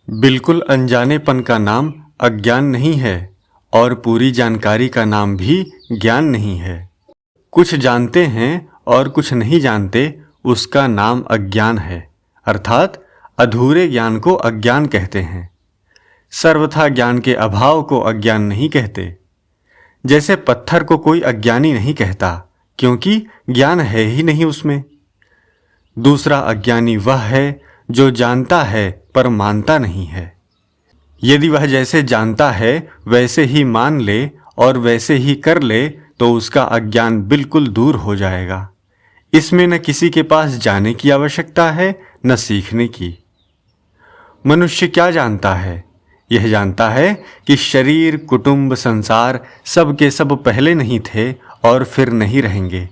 बिल्कुल अनजानेपन का नाम अज्ञान नहीं है और पूरी जानकारी का नाम भी ज्ञान नहीं है। कुछ जानते हैं और कुछ नहीं जानते, उसका नाम अज्ञान है, अर्थात अधूरे ज्ञान को अज्ञान कहते हैं। सर्वथा ज्ञान के अभाव को अज्ञान नहीं कहते। जैसे पत्थर को कोई अज्ञानी नहीं कहता, क्योंकि ज्ञान है ही नहीं उसमें। दूसरा अज्ञानी वह है जो जानता है पर मानता नहीं है। यदि वह जैसे जानता है वैसे ही मान ले और वैसे ही कर ले तो उसका अज्ञान बिल्कुल दूर हो जाएगा। इसमें न किसी के पास जाने की आवश्यकता है न सीखने की। मनुष्य क्या जानता है? यह जानता है कि शरीर, कुटुंब, संसार सब के सब पहले नहीं थे और फिर नहीं रहेंगे,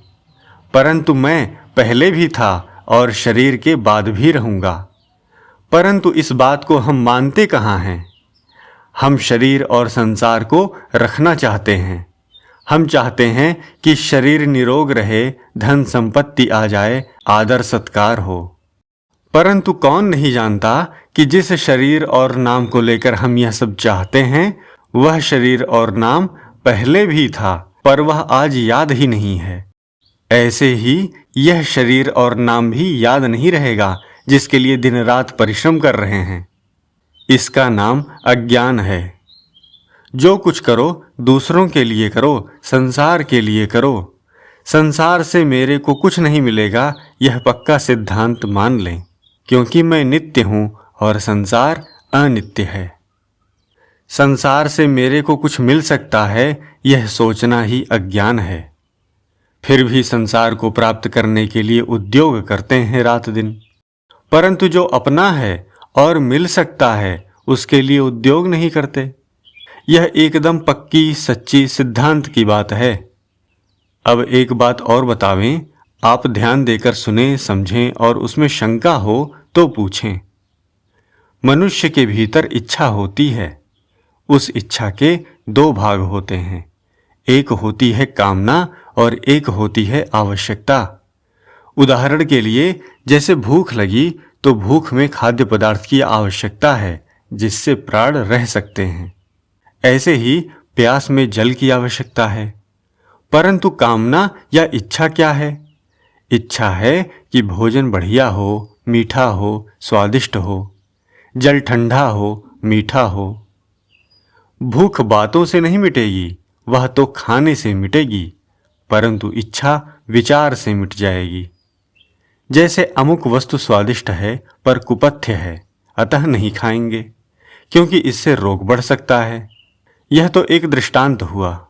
परंतु मैं पहले भी था और शरीर के बाद भी रहूंगा। परंतु इस बात को हम मानते कहाँ हैं? हम शरीर और संसार को रखना चाहते हैं। हम चाहते हैं कि शरीर निरोग रहे, धन संपत्ति आ जाए, आदर सत्कार हो। परंतु कौन नहीं जानता कि जिस शरीर और नाम को लेकर हम यह सब चाहते हैं, वह शरीर और नाम पहले भी था, पर वह आज याद ही नहीं है। ऐसे ही यह शरीर और नाम भी याद नहीं रहेगा जिसके लिए दिन रात परिश्रम कर रहे हैं। इसका नाम अज्ञान है। जो कुछ करो दूसरों के लिए करो, संसार के लिए करो। संसार से मेरे को कुछ नहीं मिलेगा, यह पक्का सिद्धांत मान लें, क्योंकि मैं नित्य हूँ और संसार अनित्य है। संसार से मेरे को कुछ मिल सकता है, यह सोचना ही अज्ञान है। फिर भी संसार को प्राप्त करने के लिए उद्योग करते हैं रात दिन, परंतु जो अपना है और मिल सकता है उसके लिए उद्योग नहीं करते। यह एकदम पक्की सच्ची सिद्धांत की बात है। अब एक बात और बतावें, आप ध्यान देकर सुने, समझें और उसमें शंका हो तो पूछें। मनुष्य के भीतर इच्छा होती है। उस इच्छा के दो भाग होते हैं, एक होती है कामना और एक होती है आवश्यकता। उदाहरण के लिए, जैसे भूख लगी तो भूख में खाद्य पदार्थ की आवश्यकता है जिससे प्राण रह सकते हैं। ऐसे ही प्यास में जल की आवश्यकता है। परंतु कामना या इच्छा क्या है? इच्छा है कि भोजन बढ़िया हो, मीठा हो, स्वादिष्ट हो, जल ठंडा हो, मीठा हो। भूख बातों से नहीं मिटेगी, वह तो खाने से मिटेगी, परंतु इच्छा विचार से मिट जाएगी। जैसे अमुक वस्तु स्वादिष्ट है पर कुपथ्य है, अतः नहीं खाएंगे, क्योंकि इससे रोग बढ़ सकता है। यह तो एक दृष्टांत हुआ।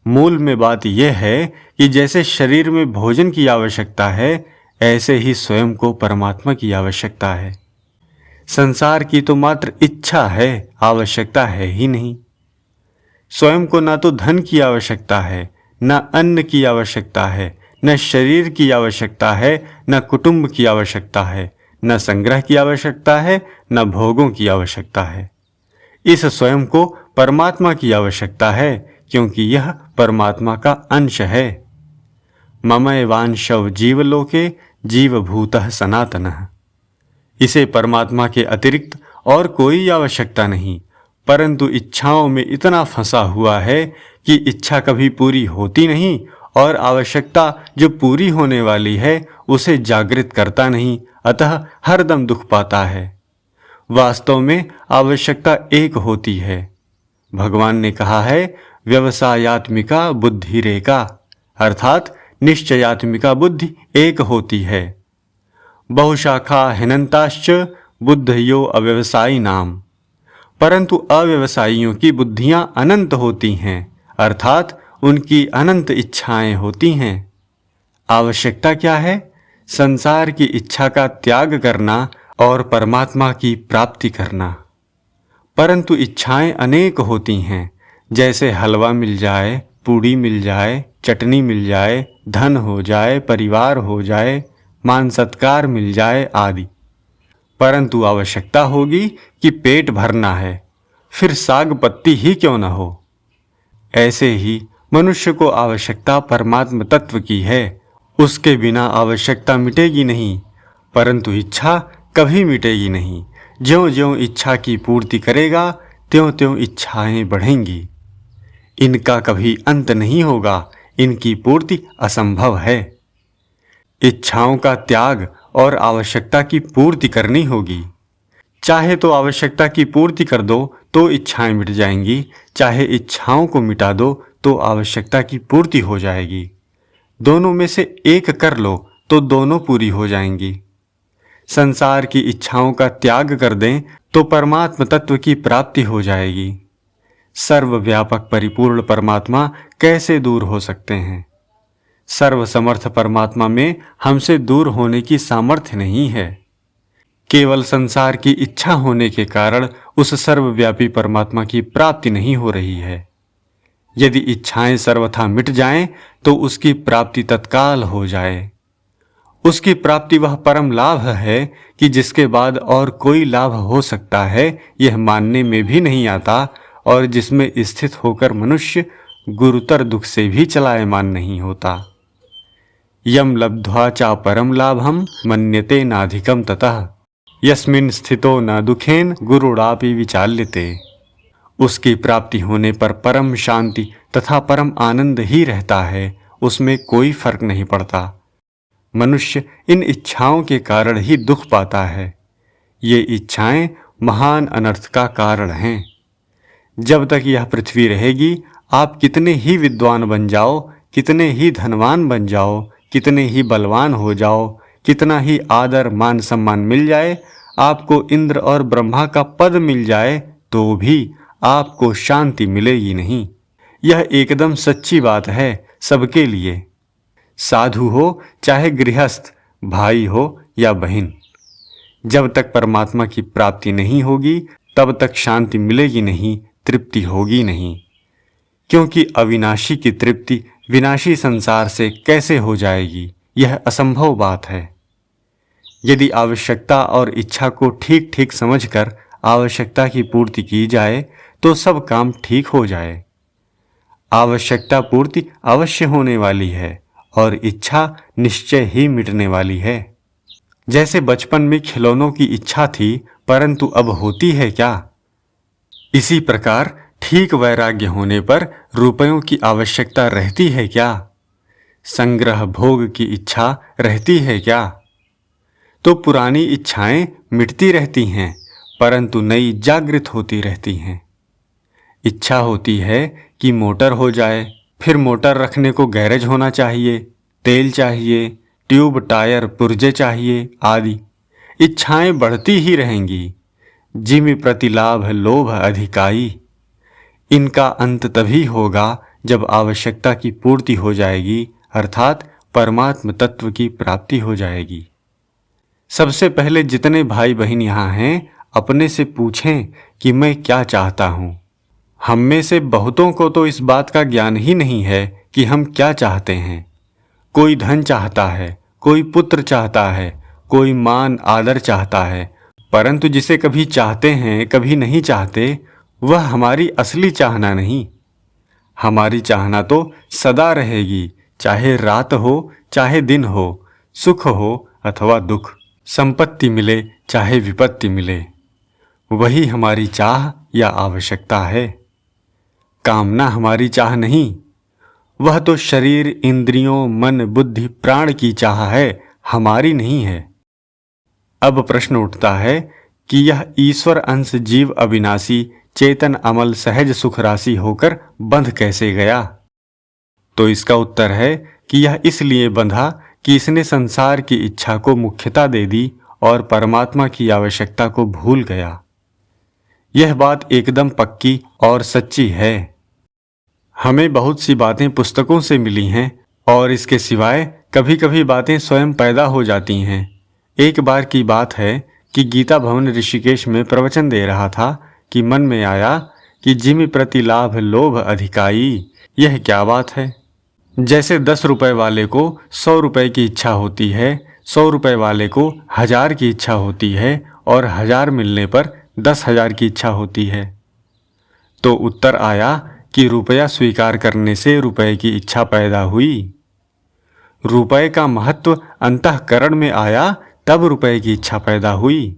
मूल में बात यह है कि जैसे शरीर में भोजन की आवश्यकता है, ऐसे ही स्वयं को परमात्मा की आवश्यकता है। संसार की तो मात्र इच्छा है, आवश्यकता है ही नहीं। स्वयं को न तो धन की आवश्यकता है, न अन्न की आवश्यकता है, न शरीर की आवश्यकता है, न कुटुंब की आवश्यकता है, न संग्रह की आवश्यकता है, न भोगों की आवश्यकता है। इस स्वयं को परमात्मा की आवश्यकता है, क्योंकि यह परमात्मा का अंश है। ममैवांशव जीवलोके जीवभूतः सनातनः। इसे परमात्मा के अतिरिक्त और कोई आवश्यकता नहीं, परंतु इच्छाओं में इतना फंसा हुआ है कि इच्छा कभी पूरी होती नहीं और आवश्यकता जो पूरी होने वाली है उसे जागृत करता नहीं, अतः हरदम दुख पाता है। वास्तव में आवश्यकता एक होती है। भगवान ने कहा है, व्यवसायात्मिका बुद्धि रेका, अर्थात निश्चयात्मिका बुद्धि एक होती है। बहुशाखा हिनंताश्च बुद्धयो अव्यवसायी नाम। परंतु अव्यवसायियों की बुद्धियां अनंत होती हैं, अर्थात उनकी अनंत इच्छाएं होती हैं। आवश्यकता क्या है? संसार की इच्छा का त्याग करना और परमात्मा की प्राप्ति करना। परंतु इच्छाएं अनेक होती हैं, जैसे हलवा मिल जाए, पूड़ी मिल जाए, चटनी मिल जाए, धन हो जाए, परिवार हो जाए, मान सत्कार मिल जाए आदि। परंतु आवश्यकता होगी कि पेट भरना है, फिर साग पत्ती ही क्यों न हो। ऐसे ही मनुष्य को आवश्यकता परमात्म तत्व की है। उसके बिना आवश्यकता मिटेगी नहीं, परंतु इच्छा कभी मिटेगी नहीं। ज्यों-ज्यों इच्छा की पूर्ति करेगा, त्यों-त्यों इच्छाएं बढ़ेंगी। इनका कभी अंत नहीं होगा, इनकी पूर्ति असंभव है। इच्छाओं का त्याग और आवश्यकता की पूर्ति करनी होगी। चाहे तो आवश्यकता की पूर्ति कर दो तो इच्छाएं मिट जाएंगी, चाहे इच्छाओं को मिटा दो तो आवश्यकता की पूर्ति हो जाएगी। दोनों में से एक कर लो तो दोनों पूरी हो जाएंगी। संसार की इच्छाओं का त्याग कर दें तो परमात्म तत्व की प्राप्ति हो जाएगी। सर्वव्यापक परिपूर्ण परमात्मा कैसे दूर हो सकते हैं? सर्वसमर्थ परमात्मा में हमसे दूर होने की सामर्थ्य नहीं है। केवल संसार की इच्छा होने के कारण उस सर्वव्यापी परमात्मा की प्राप्ति नहीं हो रही है। यदि इच्छाएं सर्वथा मिट जाएं तो उसकी प्राप्ति तत्काल हो जाए। उसकी प्राप्ति वह परम लाभ है कि जिसके बाद और कोई लाभ हो सकता है यह मानने में भी नहीं आता, और जिसमें स्थित होकर मनुष्य गुरुतर दुख से भी चलायमान नहीं होता। यम लब्ध्वा चा परम लाभम मन्यते नाधिकम ततः यस्मिन् स्थितो न दुखेन गुरुड़ापि विचाल्यते। उसकी प्राप्ति होने पर परम शांति तथा परम आनंद ही रहता है, उसमें कोई फर्क नहीं पड़ता। मनुष्य इन इच्छाओं के कारण ही दुख पाता है। ये इच्छाएं महान अनर्थ का कारण हैं। जब तक यह पृथ्वी रहेगी, आप कितने ही विद्वान बन जाओ, कितने ही धनवान बन जाओ, कितने ही बलवान हो जाओ, कितना ही आदर मान सम्मान मिल जाए, आपको इंद्र और ब्रह्मा का पद मिल जाए, तो भी आपको शांति मिलेगी नहीं। यह एकदम सच्ची बात है सबके लिए। साधु हो चाहे गृहस्थ, भाई हो या बहन, जब तक परमात्मा की प्राप्ति नहीं होगी तब तक शांति मिलेगी नहीं, तृप्ति होगी नहीं। क्योंकि अविनाशी की तृप्ति विनाशी संसार से कैसे हो जाएगी, यह असंभव बात है। यदि आवश्यकता और इच्छा को ठीक ठीक समझकर आवश्यकता की पूर्ति की जाए तो सब काम ठीक हो जाए। आवश्यकता पूर्ति अवश्य होने वाली है और इच्छा निश्चय ही मिटने वाली है। जैसे बचपन में खिलौनों की इच्छा थी परंतु अब होती है क्या? इसी प्रकार ठीक वैराग्य होने पर रुपयों की आवश्यकता रहती है क्या? संग्रह भोग की इच्छा रहती है क्या? तो पुरानी इच्छाएं मिटती रहती हैं परंतु नई जागृत होती रहती हैं। इच्छा होती है कि मोटर हो जाए, फिर मोटर रखने को गैरेज होना चाहिए, तेल चाहिए, ट्यूब टायर पुर्जे चाहिए आदि। इच्छाएं बढ़ती ही रहेंगी। जिमि प्रतिलाभ लोभ अधिकाई। इनका अंत तभी होगा जब आवश्यकता की पूर्ति हो जाएगी, अर्थात परमात्म तत्व की प्राप्ति हो जाएगी। सबसे पहले जितने भाई बहन यहाँ हैं अपने से पूछें कि मैं क्या चाहता हूँ। हम में से बहुतों को तो इस बात का ज्ञान ही नहीं है कि हम क्या चाहते हैं। कोई धन चाहता है, कोई पुत्र चाहता है, कोई मान आदर चाहता है, परंतु जिसे कभी चाहते हैं कभी नहीं चाहते, वह हमारी असली चाहना नहीं। हमारी चाहना तो सदा रहेगी, चाहे रात हो चाहे दिन हो, सुख हो अथवा दुख, संपत्ति मिले चाहे विपत्ति मिले, वही हमारी चाह या आवश्यकता है। कामना हमारी चाह नहीं, वह तो शरीर इंद्रियों मन बुद्धि प्राण की चाह है, हमारी नहीं है। अब प्रश्न उठता है कि यह ईश्वर अंश जीव अविनाशी चेतन अमल सहज सुख राशि होकर बंध कैसे गया? तो इसका उत्तर है कि यह इसलिए बंधा कि इसने संसार की इच्छा को मुख्यता दे दी और परमात्मा की आवश्यकता को भूल गया। यह बात एकदम पक्की और सच्ची है। हमें बहुत सी बातें पुस्तकों से मिली हैं और इसके सिवाय कभी कभी बातें स्वयं पैदा हो जाती हैं। एक बार की बात है कि गीता भवन ऋषिकेश में प्रवचन दे रहा था कि मन में आया कि जिमि प्रति लाभ लोभ अधिकाई, यह क्या बात है? जैसे 10 रुपए वाले को 100 रुपए की इच्छा होती है, 100 रुपए वाले को 1000 की इच्छा होती है और 1000 मिलने पर 10,000 की इच्छा होती है। तो उत्तर आया कि रुपया स्वीकार करने से रुपए की इच्छा पैदा हुई। रुपए का महत्व अंतःकरण में आया तब रुपए की इच्छा पैदा हुई।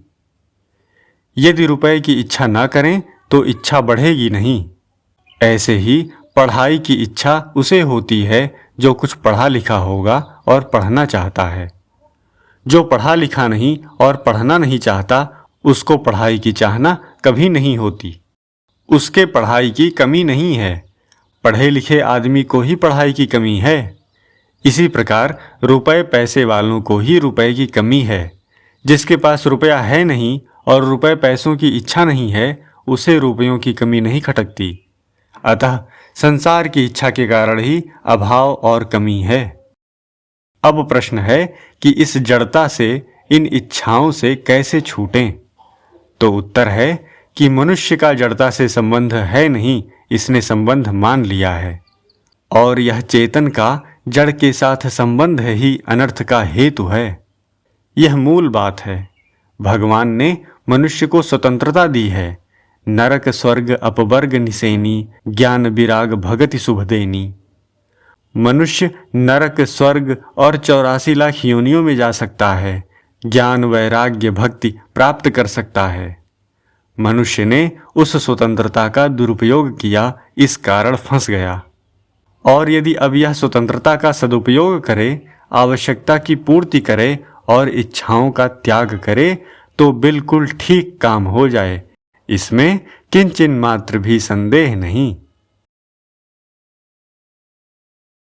यदि रुपए की इच्छा ना करें तो इच्छा बढ़ेगी नहीं। ऐसे ही पढ़ाई की इच्छा उसे होती है जो कुछ पढ़ा लिखा होगा और पढ़ना चाहता है। जो पढ़ा लिखा नहीं और पढ़ना नहीं चाहता, उसको पढ़ाई की चाहना कभी नहीं होती। उसके पढ़ाई की कमी नहीं है, पढ़े लिखे आदमी को ही पढ़ाई की कमी है। इसी प्रकार रुपए पैसे वालों को ही रुपए की कमी है। जिसके पास रुपया है नहीं और रुपए पैसों की इच्छा नहीं है, उसे रुपयों की कमी नहीं खटकती। अतः संसार की इच्छा के कारण ही अभाव और कमी है। अब प्रश्न है कि इस जड़ता से, इन इच्छाओं से कैसे छूटें? तो उत्तर है कि मनुष्य का जड़ता से संबंध है नहीं, इसने संबंध मान लिया है। और यह चेतन का जड़ के साथ संबंध ही अनर्थ का हेतु है। यह मूल बात है। भगवान ने मनुष्य को स्वतंत्रता दी है। नरक स्वर्ग अपवर्ग निसेनी, ज्ञान विराग भगति शुभ देनी। मनुष्य नरक स्वर्ग और 84 लाख योनियों में जा सकता है, ज्ञान वैराग्य भक्ति प्राप्त कर सकता है। मनुष्य ने उस स्वतंत्रता का दुरुपयोग किया, इस कारण फंस गया। और यदि अब यह स्वतंत्रता का सदुपयोग करे, आवश्यकता की पूर्ति करे और इच्छाओं का त्याग करे, तो बिल्कुल ठीक काम हो जाए। इसमें किंचिन मात्र भी संदेह नहीं।